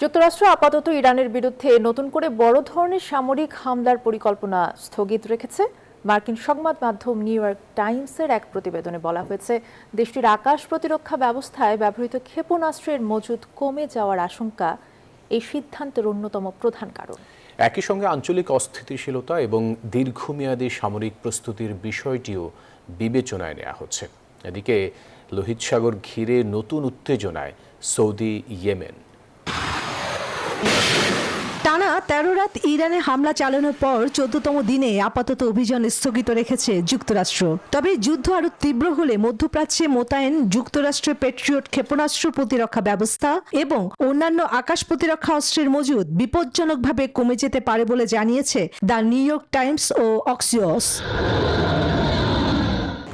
যুক্তরাষ্ট্র আপাতত ইরানের বিরুদ্ধে নতুন করে বড় ধরনের সামরিক হামলার পরিকল্পনা স্থগিত রেখেছে। মার্কিন সংবাদ মাধ্যম নিউ ইয়র্ক টাইমসের এক প্রতিবেদনে বলা হয়েছে, দেশটির আকাশ প্রতিরক্ষা ব্যবস্থায় ব্যবহৃত ক্ষেপণাস্ত্রের মজুদ কমে যাওয়ার আশঙ্কা এই সিদ্ধান্তের অন্যতম প্রধান কারণ। একই সঙ্গে আঞ্চলিক অস্থিতিশীলতা এবং দীর্ঘমেয়াদী সামরিক প্রস্তুতির বিষয়টিও বিবেচনায় নেওয়া হচ্ছে। এদিকে লোহিত সাগর ঘিরে নতুন উত্তেজনায় সৌদি, ইয়েমেন। টানা ১৩ রাত ইরানে হামলা চালানোর পর ১৪তম দিনে আপাতত অভিযান স্থগিত রেখেছে যুক্তরাষ্ট্র। তবে যুদ্ধ আরো তীব্র হলে মধ্যপ্রাচ্যে মোতায়েন যুক্তরাষ্ট্রের প্যাট্রিয়ট ক্ষেপণাস্ত্র প্রতিরক্ষা ব্যবস্থা এবং অন্যান্য আকাশ প্রতিরক্ষা অস্ত্রের মজুদ বিপজ্জনকভাবে কমে যেতে পারে বলে জানিয়েছে দ্য নিউ ইয়র্ক টাইমস ও অক্সিওস।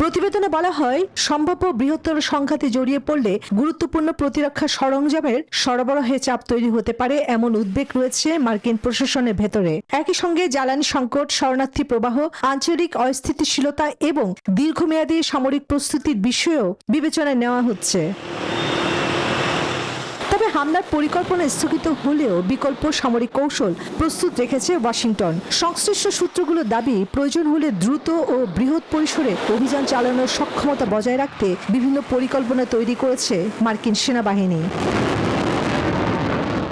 প্রতিবেদনে বলা হয়, সম্ভাব্য বৃহত্তর সংঘাতে জড়িয়ে পড়লে গুরুত্বপূর্ণ প্রতিরক্ষা সরঞ্জামের সরবরাহে চাপ তৈরি হতে পারে এমন উদ্বেগ রয়েছে মার্কিন প্রশাসনের ভেতরে। একই সঙ্গে জ্বালানি সংকট, শরণার্থী প্রবাহ, আঞ্চলিক অস্থিতিশীলতা এবং দীর্ঘমেয়াদী সামরিক প্রস্তুতির বিষয়েও বিবেচনায় নেওয়া হচ্ছে। তবে হামলার পরিকল্পনা স্থগিত হলেও বিকল্প সামরিক কৌশল প্রস্তুত রেখেছে ওয়াশিংটন। সংশ্লিষ্ট সূত্রগুলোর দাবি, প্রয়োজন হলে দ্রুত ও বৃহৎ পরিসরে অভিযান চালানোর সক্ষমতা বজায় রাখতে বিভিন্ন পরিকল্পনা তৈরি করেছে মার্কিন সেনাবাহিনী।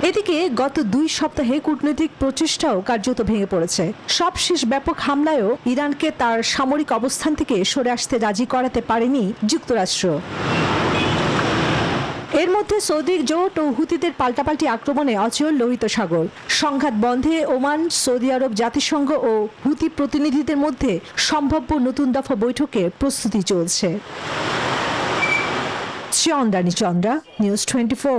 এদিকে গত ২ সপ্তাহে কূটনৈতিক প্রচেষ্টাও কার্যত ভেঙে পড়েছে। সবশেষ ব্যাপক হামলায়ও ইরানকে তার সামরিক অবস্থান থেকে সরে আসতে রাজি করাতে পারেনি যুক্তরাষ্ট্র। এর মধ্যে সৌদি জোট ও হুতিদের পাল্টাপাল্টি আক্রমণে অচল লোহিত সাগর। সংঘাত বন্ধে ওমান, সৌদি আরব, জাতিসংঘ ও হুতি প্রতিনিধিদের মধ্যে সম্ভাব্য নতুন দফা বৈঠকে প্রস্তুতি চলছে। চন্দ্রানী চন্দ্রা, নিউজ 24।